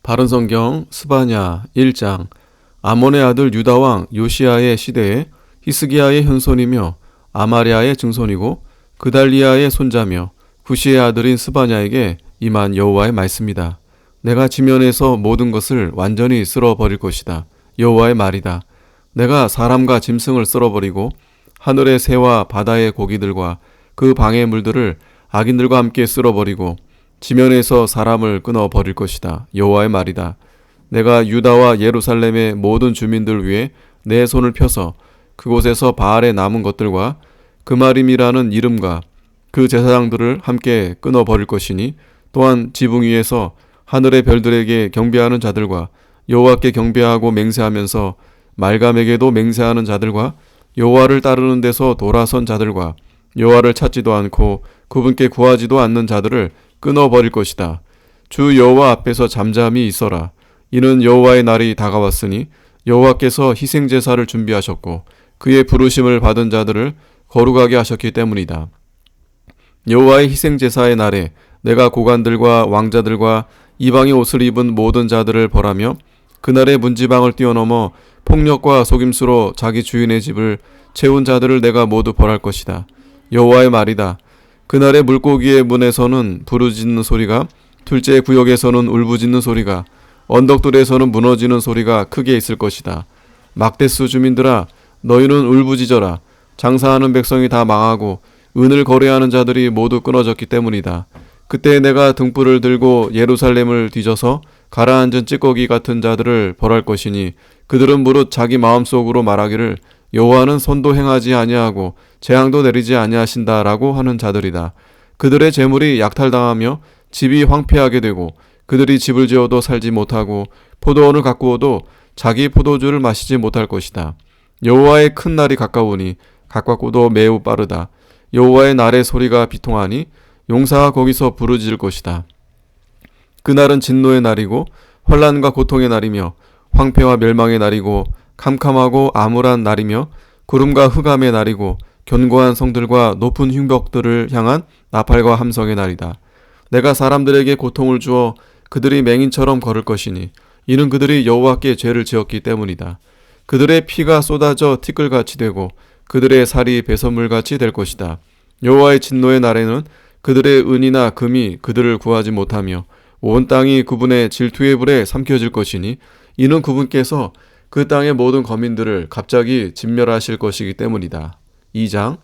바른성경 스바냐 1장. 아몬의 아들 유다왕 요시야의 시대에 히스기야의 현손이며 아마랴의 증손이고 그달리아의 손자며 구시의 아들인 스바냐에게 임한 여호와의 말씀이다. 내가 지면에서 모든 것을 완전히 쓸어버릴 것이다. 여호와의 말이다. 내가 사람과 짐승을 쓸어버리고 하늘의 새와 바다의 고기들과 그 방의 물들을 악인들과 함께 쓸어버리고 지면에서 사람을 끊어버릴 것이다. 여호와의 말이다. 내가 유다와 예루살렘의 모든 주민들 위에 내 손을 펴서 그곳에서 바알에 남은 것들과 그마림이라는 이름과 그 제사장들을 함께 끊어버릴 것이니 또한 지붕 위에서 하늘의 별들에게 경배하는 자들과 여호와께 경배하고 맹세하면서 말감에게도 맹세하는 자들과 여호와를 따르는 데서 돌아선 자들과 여호와를 찾지도 않고 그분께 구하지도 않는 자들을 끊어버릴 것이다. 주 여호와 앞에서 잠잠히 있어라. 이는 여호와의 날이 다가왔으니 여호와께서 희생제사를 준비하셨고 그의 부르심을 받은 자들을 거룩하게 하셨기 때문이다. 여호와의 희생제사의 날에 내가 고관들과 왕자들과 이방의 옷을 입은 모든 자들을 벌하며 그날의 문지방을 뛰어넘어 폭력과 속임수로 자기 주인의 집을 채운 자들을 내가 모두 벌할 것이다. 여호와의 말이다. 그날의 물고기의 문에서는 부르짖는 소리가, 둘째 구역에서는 울부짖는 소리가, 언덕들에서는 무너지는 소리가 크게 있을 것이다. 막대수 주민들아, 너희는 울부짖어라. 장사하는 백성이 다 망하고 은을 거래하는 자들이 모두 끊어졌기 때문이다. 그때 내가 등불을 들고 예루살렘을 뒤져서 가라앉은 찌꺼기 같은 자들을 벌할 것이니 그들은 무릇 자기 마음속으로 말하기를 여호와는 선도 행하지 아니하고 재앙도 내리지 아니하신다라고 하는 자들이다. 그들의 재물이 약탈당하며 집이 황폐하게 되고 그들이 집을 지어도 살지 못하고 포도원을 가꾸어도 자기 포도주를 마시지 못할 것이다. 여호와의 큰 날이 가까우니 가깝고도 매우 빠르다. 여호와의 날의 소리가 비통하니 용사가 거기서 부르짖을 것이다. 그날은 진노의 날이고 환난과 고통의 날이며 황폐와 멸망의 날이고 캄캄하고 암울한 날이며 구름과 흑암의 날이고 견고한 성들과 높은 흉벽들을 향한 나팔과 함성의 날이다. 내가 사람들에게 고통을 주어 그들이 맹인처럼 걸을 것이니 이는 그들이 여호와께 죄를 지었기 때문이다. 그들의 피가 쏟아져 티끌같이 되고 그들의 살이 배설물같이 될 것이다. 여호와의 진노의 날에는 그들의 은이나 금이 그들을 구하지 못하며 온 땅이 그분의 질투의 불에 삼켜질 것이니 이는 그분께서 그 땅의 모든 거민들을 갑자기 진멸하실 것이기 때문이다. 2장.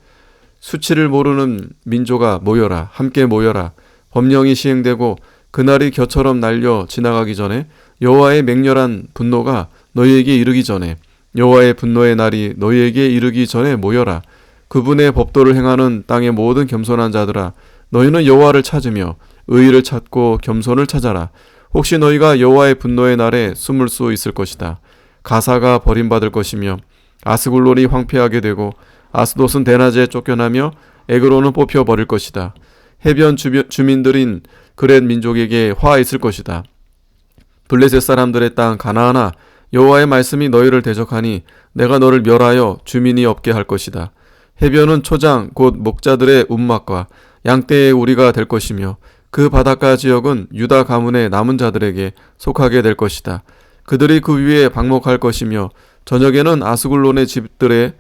수치를 모르는 민족아 모여라. 함께 모여라. 법령이 시행되고 그날이 겨처럼 날려 지나가기 전에 여호와의 맹렬한 분노가 너희에게 이르기 전에 여호와의 분노의 날이 너희에게 이르기 전에 모여라. 그분의 법도를 행하는 땅의 모든 겸손한 자들아 너희는 여호와를 찾으며 의의를 찾고 겸손을 찾아라. 혹시 너희가 여호와의 분노의 날에 숨을 수 있을 것이다. 가사가 버림받을 것이며 아스글론이 황폐하게 되고 아스돗은 대낮에 쫓겨나며 에그론은 뽑혀버릴 것이다. 해변 주민들인 그렛 민족에게 화 있을 것이다. 블레셋 사람들의 땅 가나안아 여호와의 말씀이 너희를 대적하니 내가 너를 멸하여 주민이 없게 할 것이다. 해변은 초장 곧 목자들의 움막과 양떼의 우리가 될 것이며 그 바닷가 지역은 유다 가문의 남은 자들에게 속하게 될 것이다. 그들이 그 위에 방목할 것이며 저녁에는 아스글론의 집들에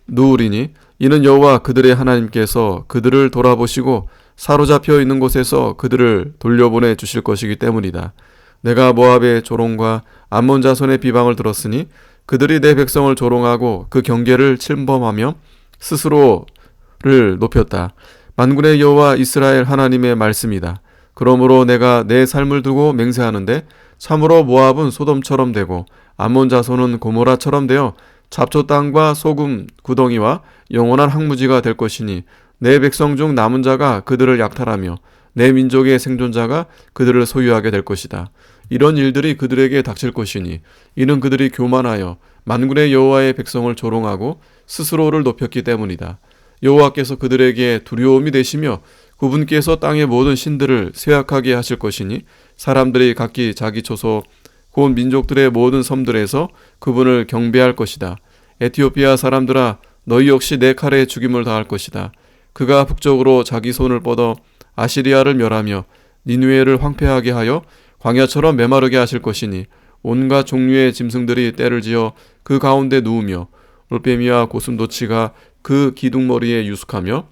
누우리니 이는 여호와 그들의 하나님께서 그들을 돌아보시고 사로잡혀 있는 곳에서 그들을 돌려보내 주실 것이기 때문이다. 내가 모압의 조롱과 암몬 자손의 비방을 들었으니 그들이 내 백성을 조롱하고 그 경계를 침범하며 스스로를 높였다. 만군의 여호와 이스라엘 하나님의 말씀이다. 그러므로 내가 내 삶을 두고 맹세하는데 참으로 모압은 소돔처럼 되고 암몬 자손은 고모라처럼 되어 잡초 땅과 소금 구덩이와 영원한 황무지가 될 것이니 내 백성 중 남은 자가 그들을 약탈하며 내 민족의 생존자가 그들을 소유하게 될 것이다. 이런 일들이 그들에게 닥칠 것이니 이는 그들이 교만하여 만군의 여호와의 백성을 조롱하고 스스로를 높였기 때문이다. 여호와께서 그들에게 두려움이 되시며 그분께서 땅의 모든 신들을 쇠약하게 하실 것이니 사람들이 각기 자기 초소 곧 민족들의 모든 섬들에서 그분을 경배할 것이다. 에티오피아 사람들아 너희 역시 내 칼에 죽임을 당할 것이다. 그가 북쪽으로 자기 손을 뻗어 아시리아를 멸하며 니느웨를 황폐하게 하여 광야처럼 메마르게 하실 것이니 온갖 종류의 짐승들이 떼를 지어 그 가운데 누우며 올빼미와 고슴도치가 그 기둥머리에 유숙하며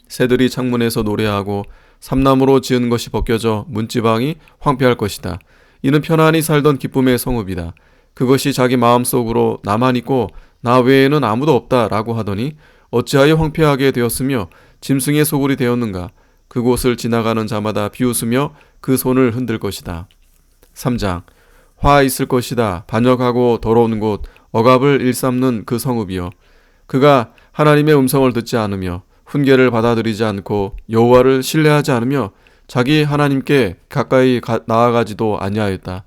새들이 창문에서 노래하고 삼나무로 지은 것이 벗겨져 문지방이 황폐할 것이다. 이는 편안히 살던 기쁨의 성읍이다. 그것이 자기 마음속으로 나만 있고 나 외에는 아무도 없다라고 하더니 어찌하여 황폐하게 되었으며 짐승의 소굴이 되었는가. 그곳을 지나가는 자마다 비웃으며 그 손을 흔들 것이다. 3장. 화 있을 것이다. 반역하고 더러운 곳 억압을 일삼는 그 성읍이여. 그가 하나님의 음성을 듣지 않으며 훈계를 받아들이지 않고 여호와를 신뢰하지 않으며 자기 하나님께 가까이 나아가지도 아니하였다.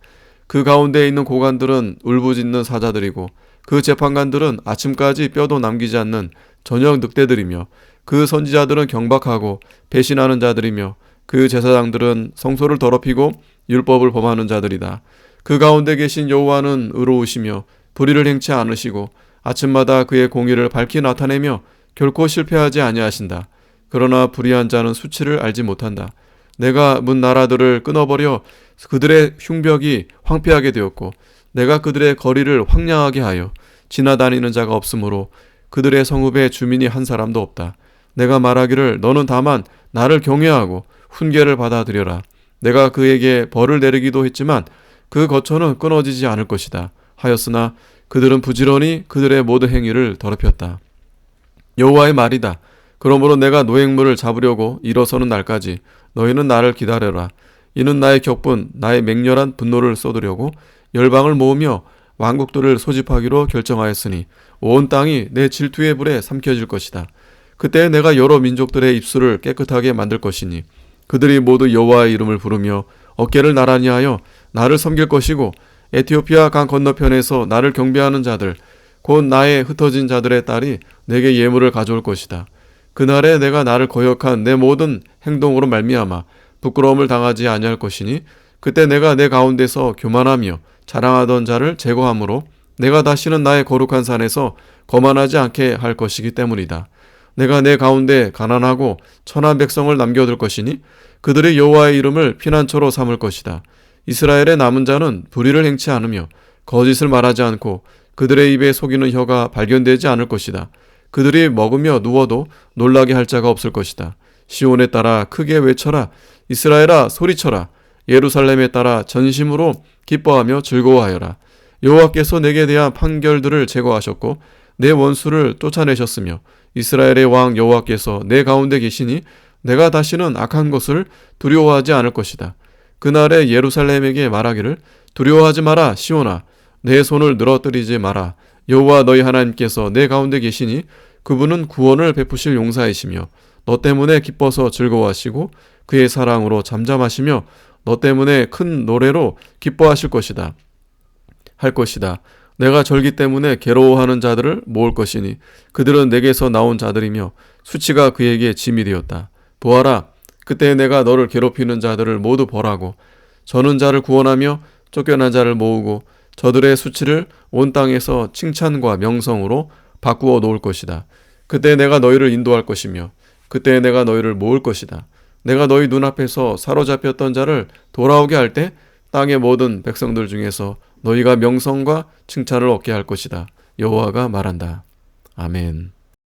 그 가운데 있는 고관들은 울부짖는 사자들이고 그 재판관들은 아침까지 뼈도 남기지 않는 저녁 늑대들이며 그 선지자들은 경박하고 배신하는 자들이며 그 제사장들은 성소를 더럽히고 율법을 범하는 자들이다. 그 가운데 계신 여호와는 의로우시며 불의를 행치 않으시고 아침마다 그의 공의를 밝히 나타내며 결코 실패하지 아니하신다. 그러나 불의한 자는 수치를 알지 못한다. 내가 문 나라들을 끊어버려 그들의 흉벽이 황폐하게 되었고 내가 그들의 거리를 황량하게 하여 지나다니는 자가 없으므로 그들의 성읍에 주민이 한 사람도 없다. 내가 말하기를 너는 다만 나를 경외하고 훈계를 받아들여라. 내가 그에게 벌을 내리기도 했지만 그 거처는 끊어지지 않을 것이다 하였으나 그들은 부지런히 그들의 모든 행위를 더럽혔다. 여호와의 말이다. 그러므로 내가 노획물을 잡으려고 일어서는 날까지 너희는 나를 기다려라. 이는 나의 격분, 나의 맹렬한 분노를 쏟으려고 열방을 모으며 왕국들을 소집하기로 결정하였으니 온 땅이 내 질투의 불에 삼켜질 것이다. 그때 내가 여러 민족들의 입술을 깨끗하게 만들 것이니 그들이 모두 여호와의 이름을 부르며 어깨를 나란히 하여 나를 섬길 것이고 에티오피아 강 건너편에서 나를 경배하는 자들 곧 나의 흩어진 자들의 딸이 내게 예물을 가져올 것이다. 그날에 내가 나를 거역한 내 모든 행동으로 말미암아 부끄러움을 당하지 아니할 것이니 그때 내가 내 가운데서 교만하며 자랑하던 자를 제거함으로 내가 다시는 나의 거룩한 산에서 거만하지 않게 할 것이기 때문이다. 내가 내 가운데 가난하고 천한 백성을 남겨둘 것이니 그들의 여호와의 이름을 피난처로 삼을 것이다. 이스라엘의 남은 자는 불의를 행치 않으며 거짓을 말하지 않고 그들의 입에 속이는 혀가 발견되지 않을 것이다. 그들이 먹으며 누워도 놀라게 할 자가 없을 것이다. 시온에 따라 크게 외쳐라. 이스라엘아 소리쳐라. 예루살렘에 따라 전심으로 기뻐하며 즐거워하여라. 여호와께서 내게 대한 판결들을 제거하셨고 내 원수를 쫓아내셨으며 이스라엘의 왕 여호와께서 내 가운데 계시니 내가 다시는 악한 것을 두려워하지 않을 것이다. 그날에 예루살렘에게 말하기를 두려워하지 마라 시온아. 내 손을 늘어뜨리지 마라. 여호와 너희 하나님께서 내 가운데 계시니 그분은 구원을 베푸실 용사이시며 너 때문에 기뻐서 즐거워하시고 그의 사랑으로 잠잠하시며 너 때문에 큰 노래로 기뻐하실 것이다. 할 것이다. 내가 절기 때문에 괴로워하는 자들을 모을 것이니 그들은 내게서 나온 자들이며 수치가 그에게 짐이 되었다. 보아라. 그때 내가 너를 괴롭히는 자들을 모두 벌하고 저는 자를 구원하며 쫓겨난 자를 모으고 저들의 수치를 온 땅에서 칭찬과 명성으로 바꾸어 놓을 것이다. 그때 내가 너희를 인도할 것이며 그때 내가 너희를 모을 것이다. 내가 너희 눈앞에서 사로잡혔던 자를 돌아오게 할 때 땅의 모든 백성들 중에서 너희가 명성과 칭찬을 얻게 할 것이다. 여호와가 말한다. 아멘.